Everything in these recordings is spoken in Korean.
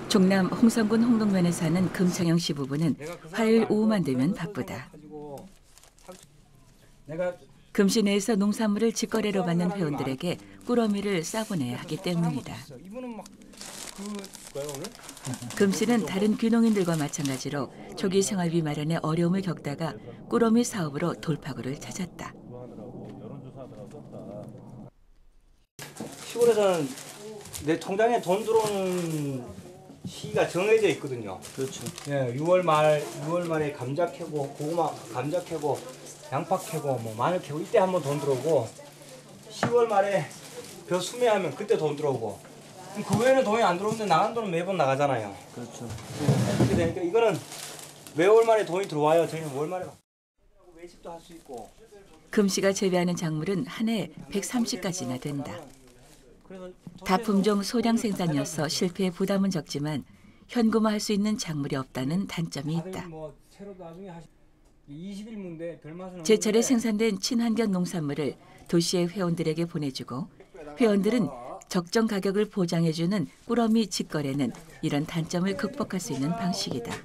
종남 홍성군 홍동면에 사는 금창영 씨 부부는 화요일 오후만 되면 바쁘다. 금시 내에서 농산물을 직거래로 받는 회원들에게 꾸러미를 싸보내야 하기 때문이다. 금씨는 다른 귀농인들과 마찬가지로 초기 생활비 마련에 어려움을 겪다가 꾸러미 사업으로 돌파구를 찾았다. 시골에서는 내 통장에 돈 들어오는 시기가 정해져 있거든요. 그렇죠. 예, 6월 말에 감자 캐고 고구마 감자 캐고 양파 캐고 뭐 마늘 캐고 이때 한번 돈 들어오고 10월 말에 벼 수매하면 그때 돈 들어오고 그 외에는 돈이 안 들어오는데 나간 돈은 매번 나가잖아요. 그렇죠. 그렇게 되니까 이거는 매월 말에 돈이 들어와요. 저희는 월 말에 외식도 할 수 있고. 금씨가 재배하는 작물은 한 해 130가지나 된다. 다품종 소량 생산이어서 실패의 부담은 적지만 현금화할 수 있는 작물이 없다는 단점이 있다. 제철에 생산된 친환경 농산물을 도시의 회원들에게 보내주고 회원들은 적정 가격을 보장해주는 꾸러미 직거래는 이런 단점을 극복할 수 있는 방식이다.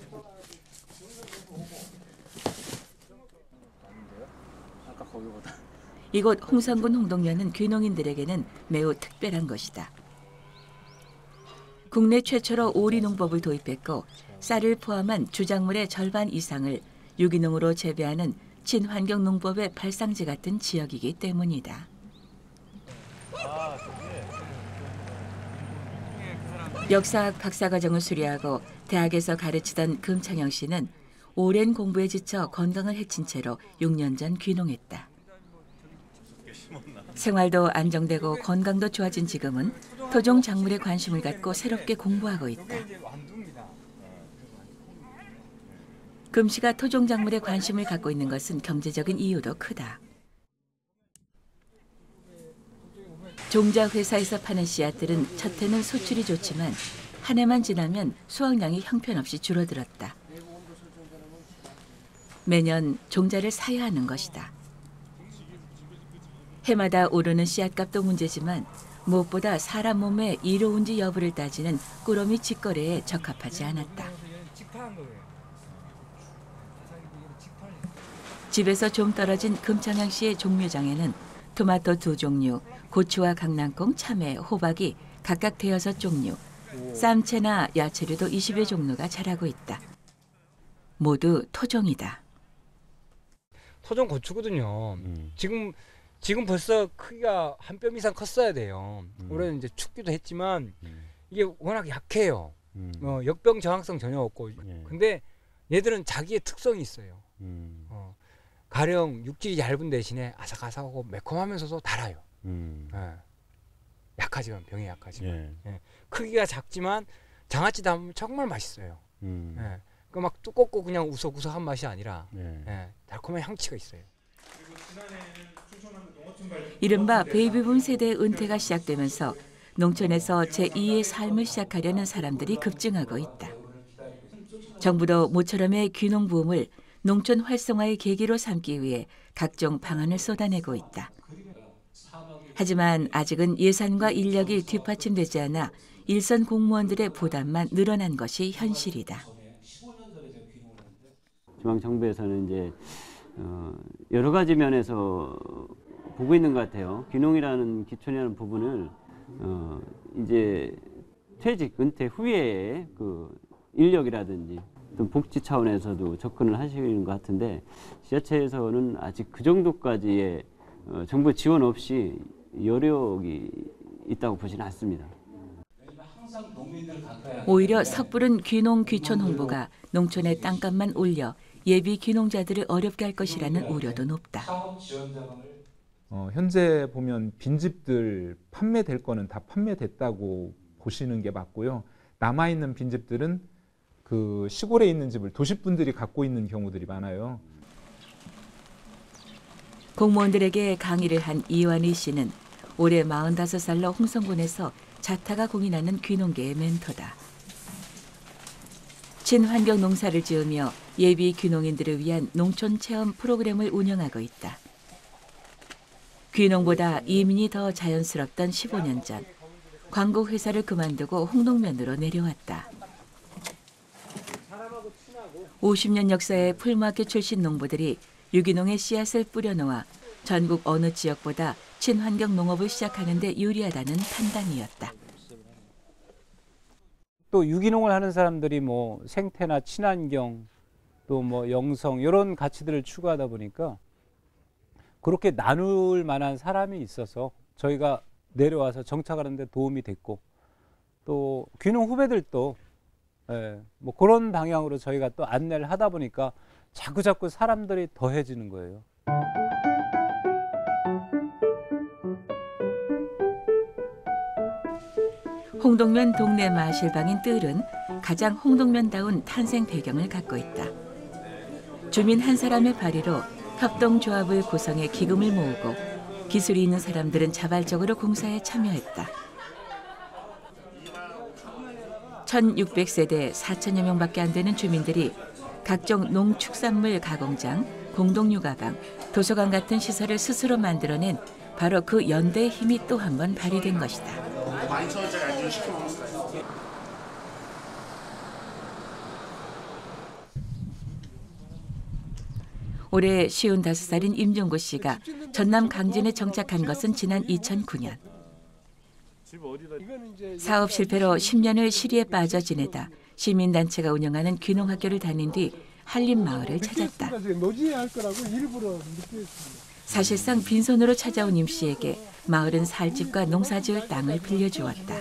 이곳 홍성군 홍동면은 귀농인들에게는 매우 특별한 것이다. 국내 최초로 오리 농법을 도입했고 쌀을 포함한 주작물의 절반 이상을 유기농으로 재배하는 친환경 농법의 발상지 같은 지역이기 때문이다. 역사학 박사과정을 수료하고 대학에서 가르치던 금창영 씨는 오랜 공부에 지쳐 건강을 해친 채로 6년 전 귀농했다. 생활도 안정되고 건강도 좋아진 지금은 토종 작물에 관심을 갖고 새롭게 공부하고 있다. 금 씨가 토종 작물에 관심을 갖고 있는 것은 경제적인 이유도 크다. 종자 회사에서 파는 씨앗들은 첫 해는 소출이 좋지만 한 해만 지나면 수확량이 형편없이 줄어들었다. 매년 종자를 사야 하는 것이다. 해마다 오르는 씨앗값도 문제지만 무엇보다 사람 몸에 이로운지 여부를 따지는 꾸러미 직거래에 적합하지 않았다. 집에서 좀 떨어진 금창양 씨의 종묘장에는 토마토 2종류, 고추와 강낭콩, 참외, 호박이 각각 대여섯 종류, 쌈채나 야채류도 20여 종류가 자라고 있다. 모두 토종이다. 토종 고추거든요. 지금 벌써 크기가 한 뼘 이상 컸어야 돼요. 올해는 이제 춥기도 했지만 이게 워낙 약해요. 역병 저항성 전혀 없고. 근데 얘들은 자기의 특성이 있어요. 가령 육질이 얇은 대신에 아삭아삭하고 매콤하면서도 달아요. 약하지만 병에 약하지만 크기가 작지만 장아찌 담으면 정말 맛있어요. 그 막 두껍고 그냥 우석우석한 맛이 아니라 달콤한 향치가 있어요. 이른바 베이비붐 세대의 은퇴가 시작되면서 농촌에서 제2의 삶을 시작하려는 사람들이 급증하고 있다. 정부도 모처럼의 귀농 부음을 농촌 활성화의 계기로 삼기 위해 각종 방안을 쏟아내고 있다. 하지만 아직은 예산과 인력이 뒷받침되지 않아 일선 공무원들의 부담만 늘어난 것이 현실이다. 중앙정부에서는 이제 여러 가지 면에서 보고 있는 것 같아요. 귀농이라는 기촌이라는 부분을 이제 퇴직 은퇴 후에 그 인력이라든지 또 복지 차원에서도 접근을 하시는 것 같은데 지자체에서는 아직 그 정도까지의 정부 지원 없이 여력이 있다고 보지는 않습니다. 오히려 섣부른 귀농 귀촌 홍보가 농촌의 땅값만 올려 예비 귀농자들을 어렵게 할 것이라는 우려도 높다. 현재 보면 빈집들 판매될 거는 다 판매됐다고 보시는 게 맞고요. 남아있는 빈집들은 그 시골에 있는 집을 도시분들이 갖고 있는 경우들이 많아요. 공무원들에게 강의를 한 이완희 씨는 올해 45살로 홍성군에서 자타가 공인하는 귀농계의 멘토다. 친환경 농사를 지으며 예비 귀농인들을 위한 농촌 체험 프로그램을 운영하고 있다. 귀농보다 이민이 더 자연스럽던 15년 전 광고 회사를 그만두고 홍동면으로 내려왔다. 50년 역사의 풀마켓 출신 농부들이 유기농의 씨앗을 뿌려놓아 전국 어느 지역보다 친환경 농업을 시작하는 데 유리하다는 판단이었다. 또 유기농을 하는 사람들이 뭐 생태나 친환경 또 뭐 영성 이런 가치들을 추구하다 보니까 그렇게 나눌 만한 사람이 있어서 저희가 내려와서 정착하는 데 도움이 됐고 또 귀농 후배들도 뭐 그런 방향으로 저희가 또 안내를 하다 보니까 자꾸자꾸 사람들이 더해지는 거예요. 홍동면 동네 마실방인 뜰은 가장 홍동면다운 탄생 배경을 갖고 있다. 주민 한 사람의 발의로 협동조합을 구성해 기금을 모으고 기술이 있는 사람들은 자발적으로 공사에 참여했다. 1600세대 4천여 명밖에 안 되는 주민들이 각종 농축산물 가공장, 공동육아방, 도서관 같은 시설을 스스로 만들어낸 바로 그 연대의 힘이 또 한 번 발휘된 것이다. 올해 55살인 임종구 씨가 전남 강진에 정착한 것은 지난 2009년. 사업 실패로 10년을 시리에 빠져 지내다 시민단체가 운영하는 귀농학교를 다닌 뒤 한림마을을 찾았다. 사실상 빈손으로 찾아온 임 씨에게 마을은 살 집과 농사지을 땅을 빌려주었다.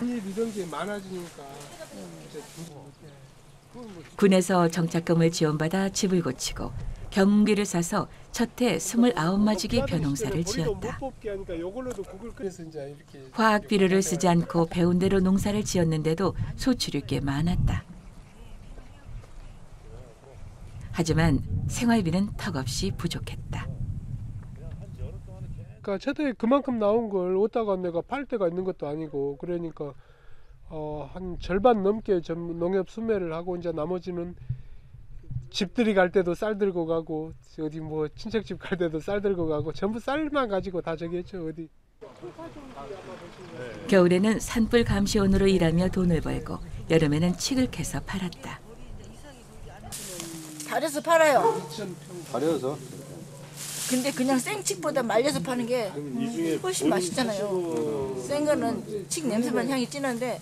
군에서 정착금을 지원받아 집을 고치고 경운기를 사서 첫해 29마지기 벼농사를 지었다. 화학 비료를 쓰지 않고 배운 대로 농사를 지었는데도 소출이 꽤 많았다. 하지만 생활비는 턱없이 부족했다. 그러니까 첫해 그만큼 나온 걸 오다가 내가 팔 데가 있는 것도 아니고 그러니까 한 절반 넘게 농협 수매를 하고 이제 나머지는 집들이 갈 때도 쌀 들고 가고 어디 뭐 친척집 갈 때도 쌀 들고 가고 전부 쌀만 가지고 다 저기 했죠 어디. 겨울에는 산불 감시원으로 일하며 돈을 벌고 여름에는 칡을 캐서 팔았다. 달여서 팔아요. 가려서 근데 그냥 생칡보다 말려서 파는 게 훨씬 맛있잖아요. 생 거는 칡 냄새만 향이 진한데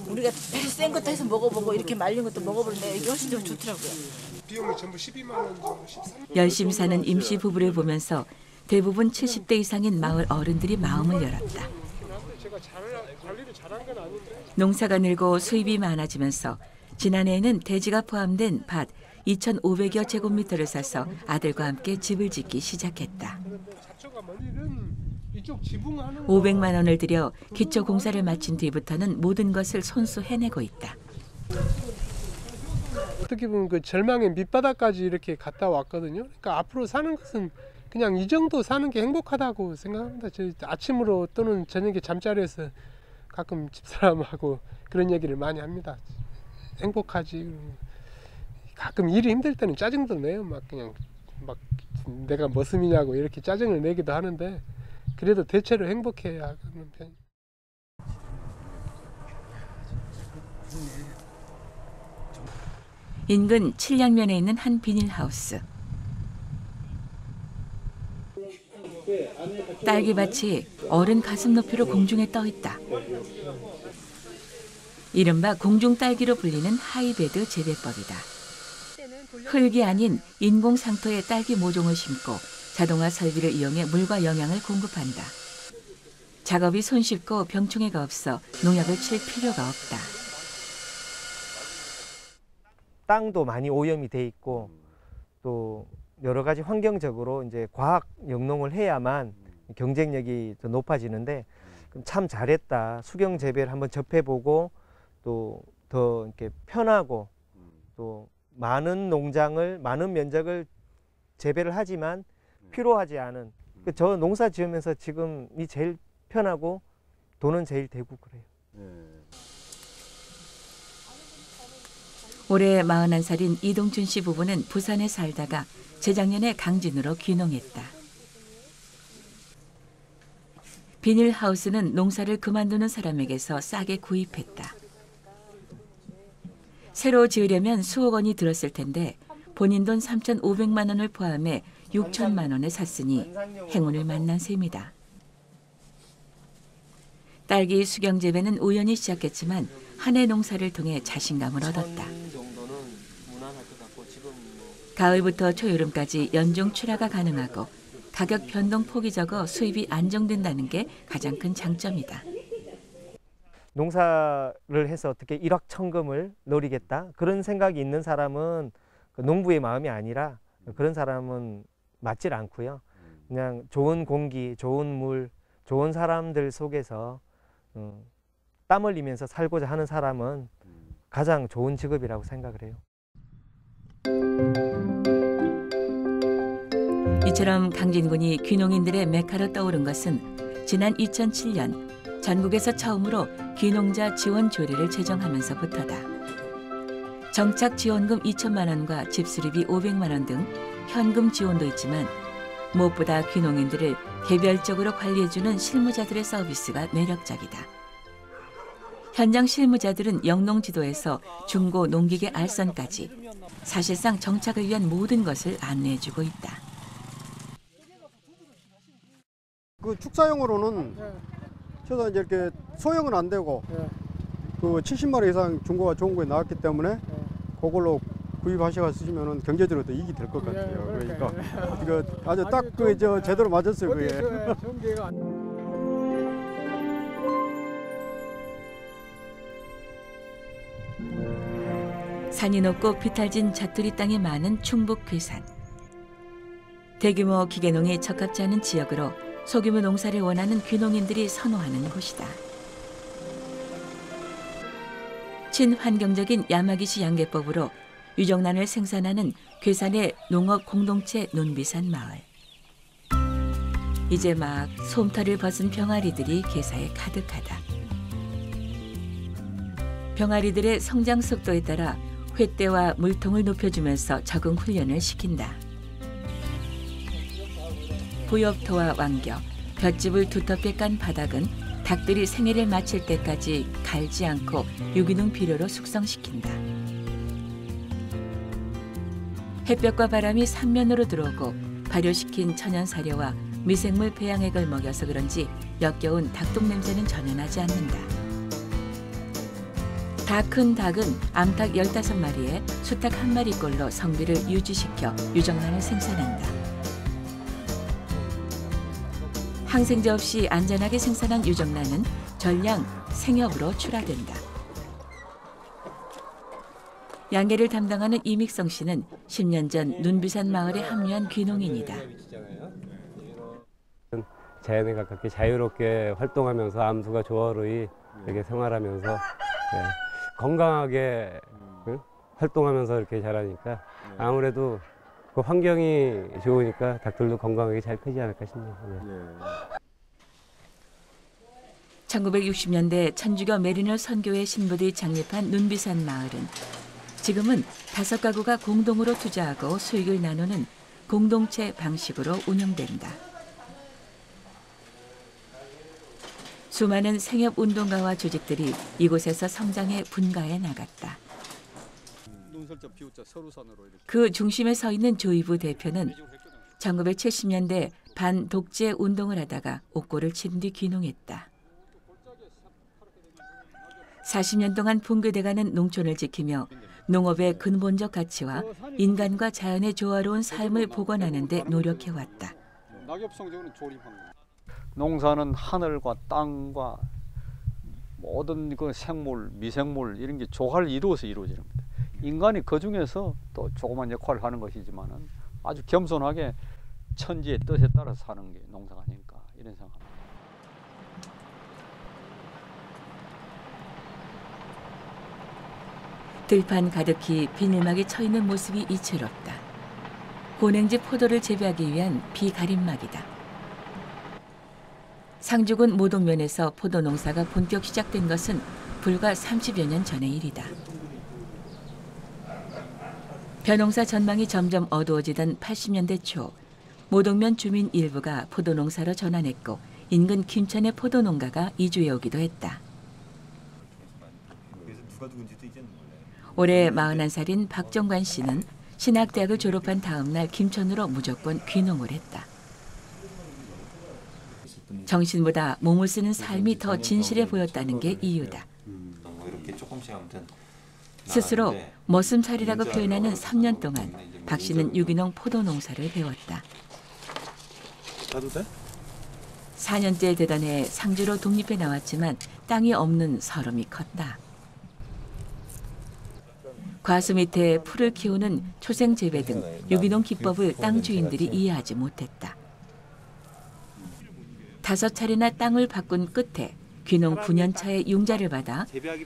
우리가 생 것도 해서 먹어보고 이렇게 말린 것도 먹어보는데 이게 훨씬 더 좋더라고요. 비용이 전부 12만 원 정도 13만 열심히 사는 임씨 부부를 보면서 대부분 70대 이상인 마을 어른들이 마음을 열었다. 제가 관리를 잘한 건 아닌데. 농사가 늘고 수입이 많아지면서 지난해에는 대지가 포함된 밭 2,500여 제곱미터를 사서 아들과 함께 집을 짓기 시작했다. 500만 원을 들여 기초 공사를 마친 뒤부터는 모든 것을 손수 해내고 있다. 어떻게 보면 그 절망의 밑바닥까지 이렇게 갔다 왔거든요. 그러니까 앞으로 사는 것은 그냥 이 정도 사는 게 행복하다고 생각합니다. 저 아침으로 또는 저녁에 잠자리에서 가끔 집사람하고 그런 얘기를 많이 합니다. 행복하지. 가끔 일이 힘들 때는 짜증도 내요. 막 그냥 막 내가 머슴이냐고 이렇게 짜증을 내기도 하는데 그래도 대체로 행복해야 하는 편. 인근 칠량면에 있는 한 비닐하우스. 딸기밭이 어른 가슴 높이로 공중에 떠 있다. 이른바 공중딸기로 불리는 하이베드 재배법이다. 흙이 아닌 인공 상토에 딸기 모종을 심고 자동화 설비를 이용해 물과 영양을 공급한다. 작업이 손쉽고 병충해가 없어 농약을 칠 필요가 없다. 땅도 많이 오염이 돼 있고 또 여러 가지 환경적으로 이제 과학 영농을 해야만 경쟁력이 더 높아지는데 참 잘했다. 수경 재배를 한번 접해보고 또 더 이렇게 편하고 또 많은 농장을 많은 면적을 재배를 하지만 필요하지 않은 저 농사 지으면서 지금이 제일 편하고 돈은 제일 되고 그래요. 올해 41살인 이동춘 씨 부부는 부산에 살다가 재작년에 강진으로 귀농했다. 비닐하우스는 농사를 그만두는 사람에게서 싸게 구입했다. 새로 지으려면 수억 원이 들었을 텐데 본인 돈 3,500만 원을 포함해 6천만 원에 샀으니 행운을 만난 셈이다. 딸기 수경 재배는 우연히 시작했지만 한 해 농사를 통해 자신감을 얻었다. 가을부터 초여름까지 연중 출하가 가능하고 가격 변동폭이 적어 수입이 안정된다는 게 가장 큰 장점이다. 농사를 해서 어떻게 일확천금을 노리겠다 그런 생각이 있는 사람은 그 농부의 마음이 아니라 그런 사람은 맞질 않고요. 그냥 좋은 공기, 좋은 물, 좋은 사람들 속에서 땀 흘리면서 살고자 하는 사람은 가장 좋은 직업이라고 생각을 해요. 이처럼 강진군이 귀농인들의 메카로 떠오른 것은 지난 2007년 전국에서 처음으로 귀농자 지원 조례를 제정하면서부터다. 정착 지원금 2천만 원과 집수리비 500만 원 등 현금 지원도 있지만 무엇보다 귀농인들을 개별적으로 관리해주는 실무자들의 서비스가 매력적이다. 현장 실무자들은 영농지도에서 중고 농기계 알선까지 사실상 정착을 위한 모든 것을 안내해주고 있다. 그 축사용으로는 저도 이제 이렇게 소형은 안 되고 그 70마리 이상 중고가 좋은 거에 나왔기 때문에 그걸로 구입하셔서 쓰시면은 경제적으로 더 이익이 될 것 같아요. 그러니까 이거 아주 딱 그 저 제대로 맞았어요. 그게. 산이 높고 비탈진 자투리 땅이 많은 충북 괴산. 대규모 기계농이 적합지 않은 지역으로 소규모 농사를 원하는 귀농인들이 선호하는 곳이다. 친환경적인 야마기시 양계법으로 유정란을 생산하는 괴산의 농업 공동체 논비산 마을. 이제 막 솜털을 벗은 병아리들이 괴사에 가득하다. 병아리들의 성장 속도에 따라 횃대와 물통을 높여주면서 적응 훈련을 시킨다. 부엽토와 왕겨, 볏짚을 두텁게 깐 바닥은 닭들이 생애를 마칠 때까지 갈지 않고 유기농 비료로 숙성시킨다. 햇볕과 바람이 삼면으로 들어오고 발효시킨 천연 사료와 미생물 배양액을 먹여서 그런지 역겨운 닭똥 냄새는 전혀 나지 않는다. 다 큰 닭은 암탉 15마리에 수탉 1마리꼴로 성비를 유지시켜 유정란을 생산한다. 항생제 없이 안전하게 생산한 유정란은 전량 생협으로 출하된다. 양계를 담당하는 이믹성 씨는 10년 전 눈비산 마을에 합류한 귀농인이다. 자연에 가깝게 자유롭게 활동하면서 암수가 조화로이 이렇게 생활하면서 건강하게 활동하면서 이렇게 자라니까 아무래도 그 환경이 좋으니까 닭들도 건강하게 잘 크지 않을까 싶네요. 1960년대 천주교 메리너 선교회 신부들이 창립한 눈비산 마을은 지금은 5가구가 공동으로 투자하고 수익을 나누는 공동체 방식으로 운영된다. 수많은 생협 운동가와 조직들이 이곳에서 성장해 분가해 나갔다. 그 중심에 서 있는 조이부 대표는 1970년대 반독재 운동을 하다가 옥고를 치른 뒤 귀농했다. 40년 동안 붕괴돼가는 농촌을 지키며 농업의 근본적 가치와 인간과 자연의 조화로운 삶을 복원하는 데 노력해왔다. 농사는 하늘과 땅과 모든 그 생물, 미생물 이런 게 조화를 이루어서 이루어지는 겁니다. 인간이 그 중에서 또 조그만 역할을 하는 것이지만은 아주 겸손하게 천지의 뜻에 따라 사는 게 농사가 아닐까 이런 생각합니다. 들판 가득히 비닐막이 쳐 있는 모습이 이채롭다. 고냉지 포도를 재배하기 위한 비가림막이다. 상주군 모동면에서 포도 농사가 본격 시작된 것은 불과 30여 년 전의 일이다. 벼농사 전망이 점점 어두워지던 80년대 초 모동면 주민 일부가 포도 농사로 전환했고 인근 김천의 포도 농가가 이주해 오기도 했다. 올해 41살인 박정관 씨는 신학대학을 졸업한 다음 날 김천으로 무조건 귀농을 했다. 정신보다 몸을 쓰는 삶이 더 진실해 보였다는 게 이유다. 스스로 머슴살이라고 표현하는 3년 동안 박 씨는 유기농 포도 농사를 배웠다. 4년째 되던 해 상주로 독립해 나왔지만 땅이 없는 서름이 컸다. 과수 밑에 풀을 키우는 초생 재배 등 유기농 기법을 땅 주인들이 이해하지 못했다. 5차례나 땅을 바꾼 끝에 귀농 9년차의 융자를 받아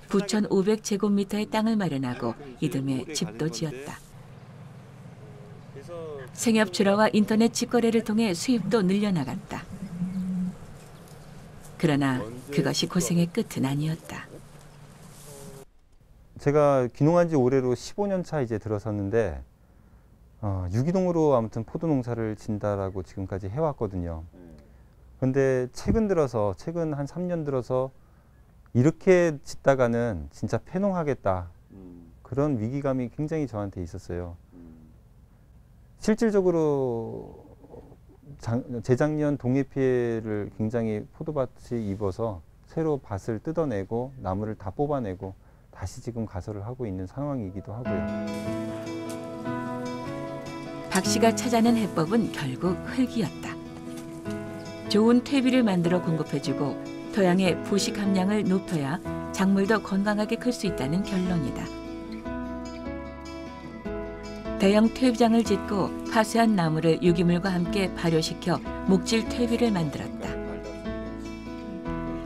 9,500제곱미터의 땅을 마련하고 이듬해 집도 지었다. 생협 출하와 인터넷 직거래를 통해 수입도 늘려나갔다. 그러나 그것이 고생의 끝은 아니었다. 제가 귀농한 지 올해로 15년 차 이제 들어섰는데 유기농으로 아무튼 포도 농사를 진다라고 지금까지 해왔거든요. 그런데 최근 한 3년 들어서 이렇게 짓다가는 진짜 폐농하겠다. 그런 위기감이 굉장히 저한테 있었어요. 실질적으로 재작년 동해 피해를 굉장히 포도밭이 입어서 새로 밭을 뜯어내고 나무를 다 뽑아내고 다시 지금 가설을 하고 있는 상황이기도 하고요. 박 씨가 찾아낸 해법은 결국 흙이었다. 좋은 퇴비를 만들어 공급해주고 토양의 부식 함량을 높여야 작물도 건강하게 클 수 있다는 결론이다. 대형 퇴비장을 짓고 파쇄한 나무를 유기물과 함께 발효시켜 목질 퇴비를 만들었다.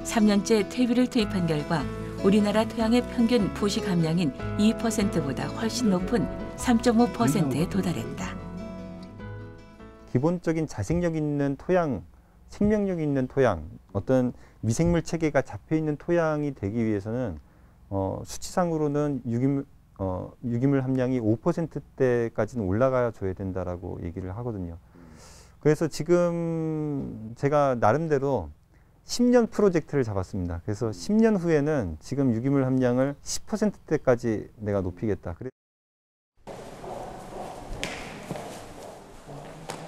3년째 퇴비를 투입한 결과 우리나라 토양의 평균 부식 함량인 2%보다 훨씬 높은 3.5%에 도달했다. 기본적인 자생력 있는 토양, 생명력 있는 토양, 어떤 미생물 체계가 잡혀 있는 토양이 되기 위해서는 수치상으로는 유기물 함량이 5%대까지는 올라가 줘야 된다라고 얘기를 하거든요. 그래서 지금 제가 나름대로 10년 프로젝트를 잡았습니다. 그래서 10년 후에는 지금 유기물 함량을 10%대까지 내가 높이겠다.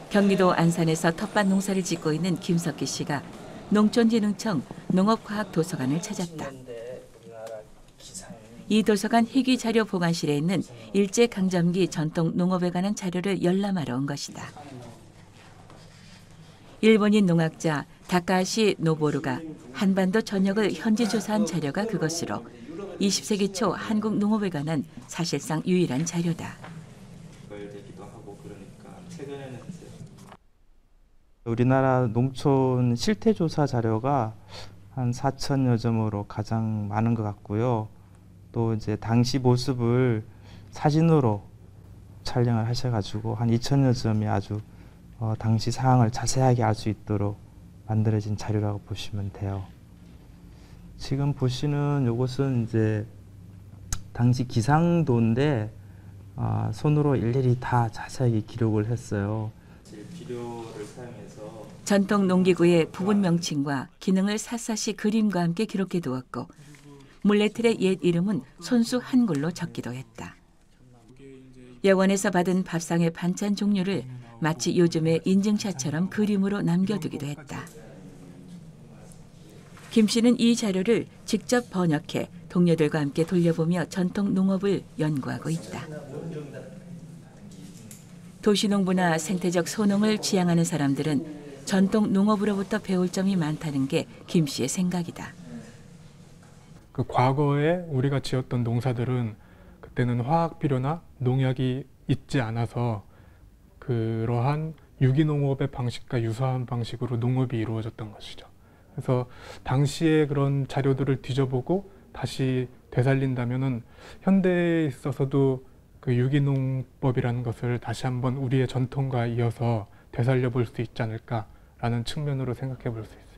경기도 안산에서 텃밭 농사를 짓고 있는 김석기 씨가 농촌진흥청 농업과학도서관을 찾았다. 이 도서관 희귀자료 보관실에 있는 일제강점기 전통 농업에 관한 자료를 열람하러 온 것이다. 일본인 농학자 다카시 노보루가 한반도 전역을 현지 조사한 자료가 그것으로 20세기 초 한국 농업에 관한 사실상 유일한 자료다. 우리나라 농촌 실태조사 자료가 한 4,000여 점으로 가장 많은 것 같고요. 또 이제 당시 모습을 사진으로 촬영을 하셔가지고 한 2,000여 점이 아주 당시 상황을 자세하게 알 수 있도록 만들어진 자료라고 보시면 돼요. 지금 보시는 이것은 이제 당시 기상도인데 손으로 일일이 다 자세하게 기록을 했어요. 비료를 사용해서 전통 농기구의 부분 명칭과 기능을 샅샅이 그림과 함께 기록해 두었고 물레틀의 옛 이름은 손수 한글로 적기도 했다. 여원에서 받은 밥상의 반찬 종류를 마치 요즘의 인증샷처럼 그림으로 남겨두기도 했다. 김 씨는 이 자료를 직접 번역해 동료들과 함께 돌려보며 전통 농업을 연구하고 있다. 도시농부나 생태적 소농을 지향하는 사람들은 전통 농업으로부터 배울 점이 많다는 게 김 씨의 생각이다. 그 과거에 우리가 지었던 농사들은 그때는 화학 비료나 농약이 있지 않아서 그러한 유기농업의 방식과 유사한 방식으로 농업이 이루어졌던 것이죠. 그래서 당시에 그런 자료들을 뒤져보고 다시 되살린다면은 현대에 있어서도 그 유기농법이라는 것을 다시 한번 우리의 전통과 이어서 되살려 볼 수 있지 않을까라는 측면으로 생각해 볼 수 있습니다.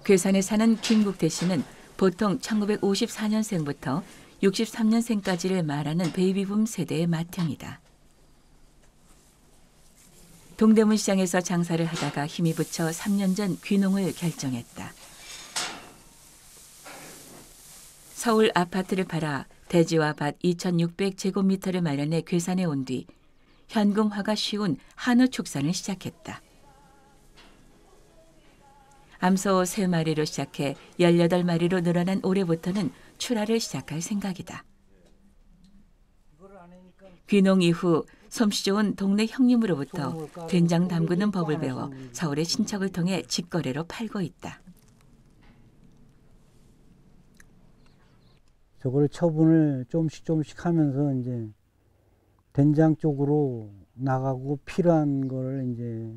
괴산에 사는 김국태 씨는 보통 1954년생부터 63년생까지를 말하는 베이비붐 세대의 맏형이다. 동대문 시장에서 장사를 하다가 힘이 붙여 3년 전 귀농을 결정했다. 서울 아파트를 팔아 대지와 밭 2,600제곱미터를 마련해 괴산에 온 뒤 현금화가 쉬운 한우 축산을 시작했다. 암소 3마리로 시작해 18마리로 늘어난 올해부터는 출하를 시작할 생각이다. 귀농 이후 솜씨 좋은 동네 형님으로부터 된장 담그는 법을 배워 서울의 친척을 통해 직거래로 팔고 있다. 저걸 처분을 조금씩 하면서 이제 된장 쪽으로 나가고 필요한 거를 이제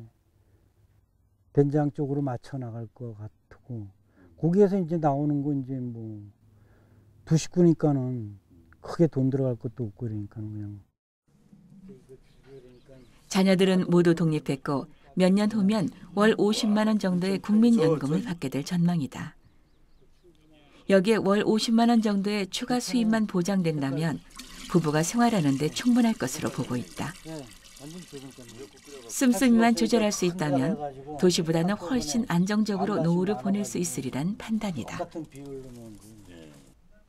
된장 쪽으로 맞춰 나갈 것 같고, 거기에서 이제 나오는 거 이제 뭐 두 식구니까는 크게 돈 들어갈 것도 없고 그러니까 그냥. 자녀들은 모두 독립했고 몇 년 후면 월 50만 원 정도의 국민연금을 받게 될 전망이다. 여기에 월 50만 원 정도의 추가 수입만 보장된다면 부부가 생활하는 데 충분할 것으로 보고 있다. 씀씀이만 조절할 수 있다면 도시보다는 훨씬 안정적으로 노후를 보낼 수 있으리란 판단이다.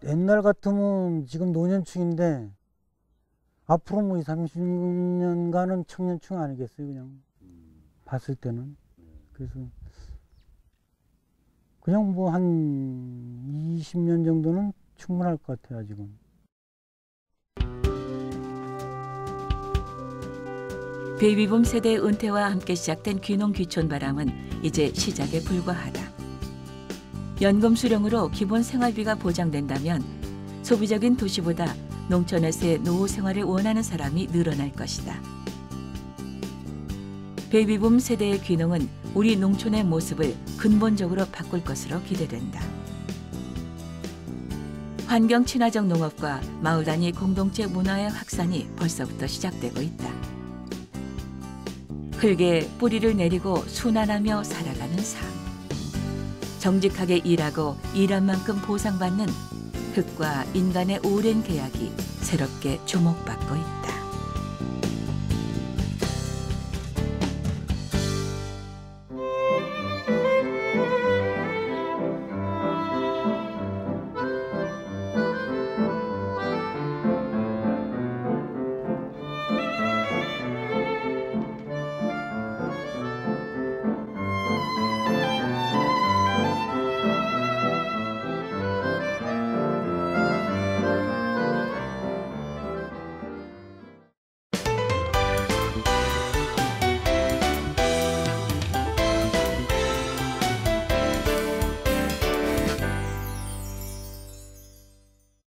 옛날 같으면 지금 노년층인데 앞으로 뭐 20, 30년간은 청년층 아니겠어요, 그냥 봤을 때는. 그래서 그냥 뭐 한 20년 정도는 충분할 것 같아요, 아직은. 베이비붐 세대의 은퇴와 함께 시작된 귀농 귀촌 바람은 이제 시작에 불과하다. 연금 수령으로 기본 생활비가 보장된다면 소비적인 도시보다 농촌에서의 노후 생활을 원하는 사람이 늘어날 것이다. 베이비붐 세대의 귀농은 우리 농촌의 모습을 근본적으로 바꿀 것으로 기대된다. 환경 친화적 농업과 마을 단위 공동체 문화의 확산이 벌써부터 시작되고 있다. 흙에 뿌리를 내리고 순환하며 살아가는 삶. 정직하게 일하고 일한 만큼 보상받는 흙과 인간의 오랜 계약이 새롭게 주목받고 있다.